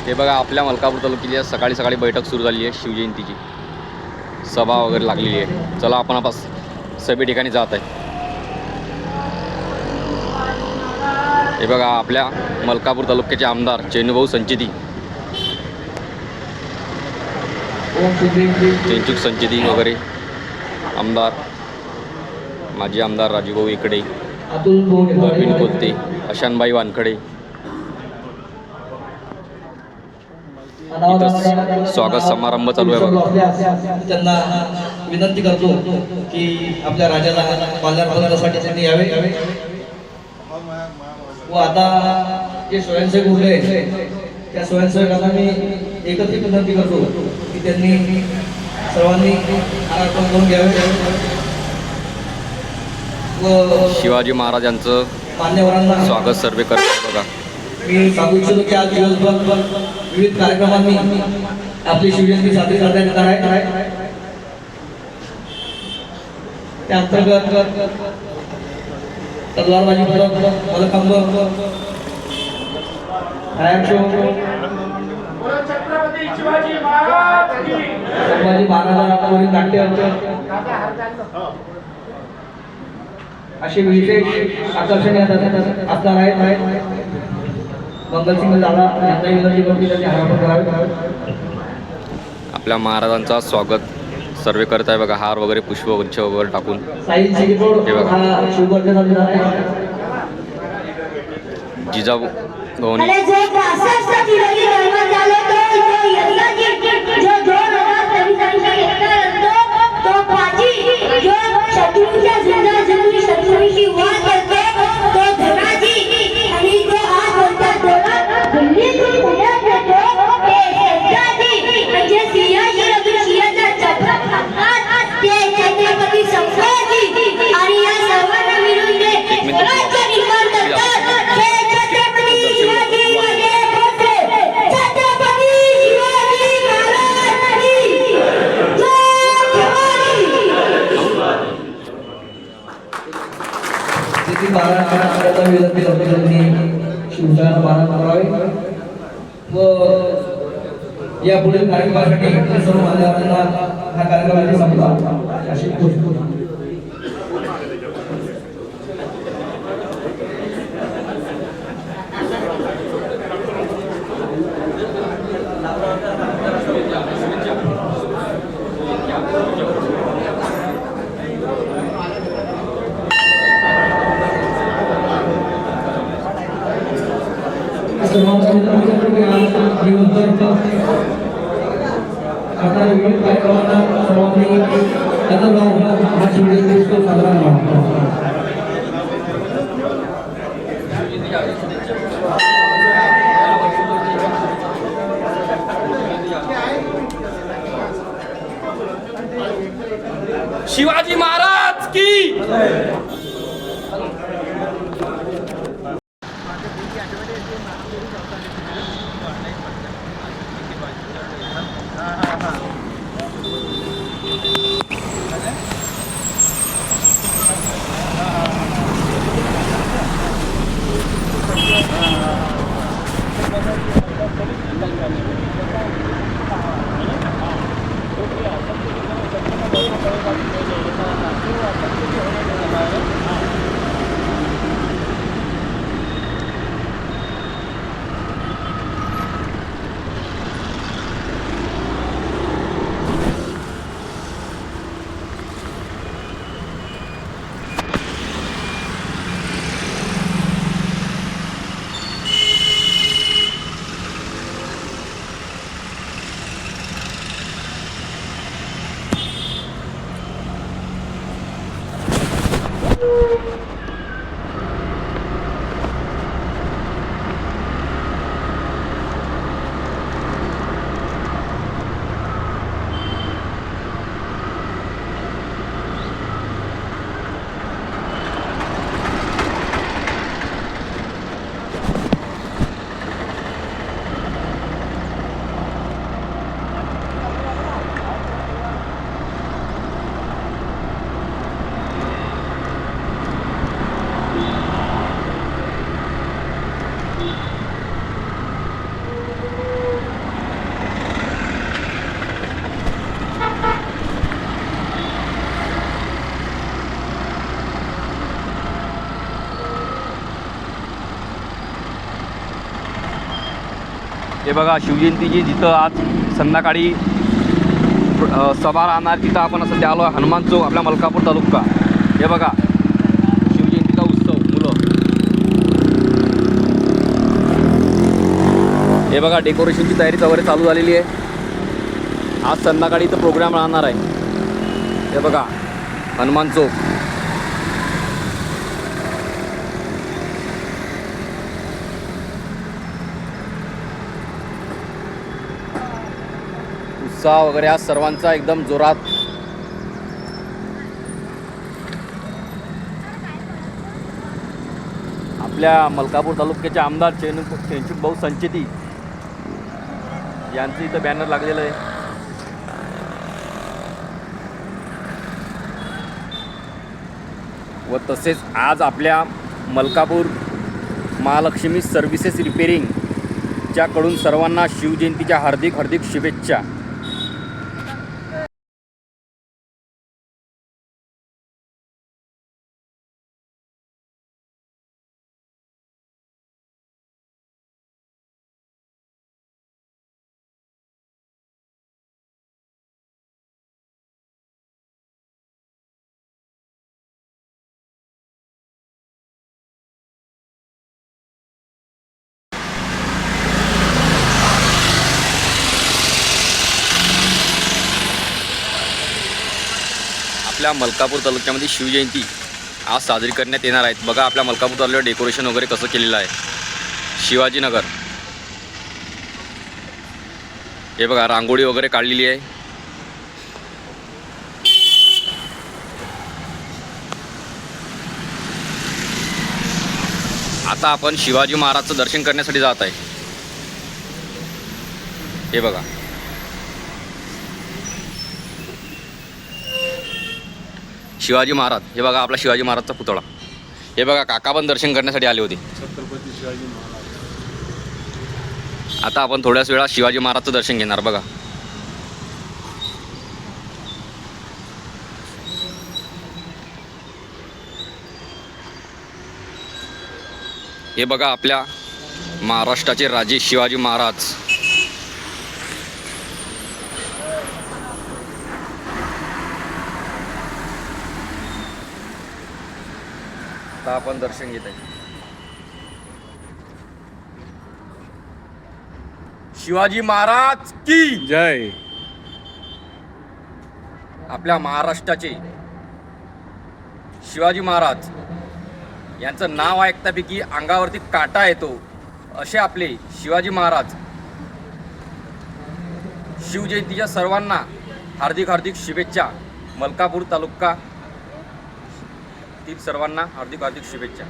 हे बघा आपल्या मलकापूर तालुक्यात सकाळी सकाळी बैठक सुरू झाली आहे शिवजयंतीची. सभा वगैरे लागलेली आहे. चला आपण आता सभे ठिकाणी जात आहे. हे बघा आपल्या मलकापूर तालुक्याचे आमदार चेन्नूभाऊ संचेती, चेंचूक संचेती वगैरे आमदार, माजी आमदार राजूभाऊ इकडे, अरविंद कोलते, अशानबाई वानखडे. इथं स्वागत समारंभ चालू आहे बघा. त्यांना विनंती करतो की आपल्या राजाला माल्यार्पणासाठी त्यांनी यावे व आता जे स्वयंसेवक उरले त्या स्वयंसेवकांना मी एकच विनंती करतो की त्यांनी सर्वांनी अर्पण करून घ्यावे व शिवाजी महाराजांचं मान्यवरांना स्वागत सर्वे करतो बघा. मी सांगू इच्छितो की आज दिवसभर विविध कार्यक्रमांनी आपली शिवजयंती साजरी करण्यात येत आहे. त्या अंतर्गत तलवारबाजी मलखांब, फायर शो, संभाजी महाराजांवरील नाट्य असे विशेष आकर्षण असणार आहेत. मंगलसिंग दादा यांना विनंती करतो त्यांनी हारापण करावे. आपल्या महाराजांचा स्वागत सर्वे करत आहे बघा. हार वगैरे पुष्पगुच्छ वगैरे टाकून साई सिंगरोड हे बघा. हा शिवगर्जन आहे. जिजाऊ भवानी અને જે 65 થી લગી રમત ચાલે તો યજ્ઞ જો 2023 तो पाजी जो शत्रूच्या जिंदा जमुनी शत्रूची वाद करते तो धनाजी आणि जो आज बोलता डोळा दिल्लीतून पुण्यात येतो ते सज्जादी म्हणजे सिंहाची लग्न सिंहाचा चपला खातात ते छत्रपती संभाजी आणि या सर्वांना मिळून ते स्वराज्य निर्माण करतात. हे छत्रपती शिवाजी महाराज, छत्रपती शिवाजी महाराज तिथे महाराष्ट्राचा विनंती करतो त्यांनी शिवशाला पालन करावे व या पुढील कार्यक्रमासाठी सर्व मान्यवरांना हा कार्यक्रमाची संपला अशी घोषणा. आता विविध कार्यक्रमांना सर्वांनी त्याचा लाभ हा शिवजयंती उत्सव साजरा करावा. शिवाजी महाराज की हे बघा शिवजयंतीची जिथं आज संध्याकाळी सभा राहणार तिथं आपण सध्या आलो हनुमान चौक आपल्या मलकापूर तालुका. हे बघा शिवजयंतीचा उत्सव मुलं. हे बघा डेकोरेशनची तयारी वगैरे चालू झालेली आहे. आज संध्याकाळी इथं प्रोग्राम राहणार आहे. हे बघा हनुमान चौक. उत्साह वगैरे आज सर्वांचा एकदम जोरात. आपल्या मलकापूर तालुक्याचे आमदार चैनचिक भाऊ संचेती यांचं इथं बॅनर लागलेलं आहे. व तसेच आज आपल्या मलकापूर महालक्ष्मी सर्व्हिसेस रिपेरिंगच्याकडून सर्वांना शिवजयंतीच्या हार्दिक शुभेच्छा. आपल्या मलकापूर तालुक्यामध्ये शिवजयंती आज साजरी करण्यात येणार आहेत. बघा आपल्या मलकापूर तालुक्यात डेकोरेशन वगैरे कसं केलेलं आहे. शिवाजीनगर हे बघा रांगोळी वगैरे काढलेली आहे. आता आपण शिवाजी महाराजचं दर्शन करण्यासाठी जात आहे. हे बघा शिवाजी महाराज. हे बघा आपला शिवाजी महाराजचा पुतळा. हे बघा काका पण दर्शन करण्यासाठी आले होते. छत्रपती शिवाजी महाराज. आता आपण थोड्याच वेळा शिवाजी महाराजचं दर्शन घेणार. बघा हे बघा आपल्या महाराष्ट्राचे राजे शिवाजी महाराज. आता आपण दर्शन घेत आहे. शिवाजी महाराज की जय. आपल्या महाराष्ट्राचे शिवाजी महाराज यांचं नाव ऐकतापैकी अंगावरती काटा येतो असे आपले शिवाजी महाराज. शिवजयंतीच्या सर्वांना हार्दिक शुभेच्छा. मलकापूर तालुका तील सर्वांना हार्दिक शुभेच्छा.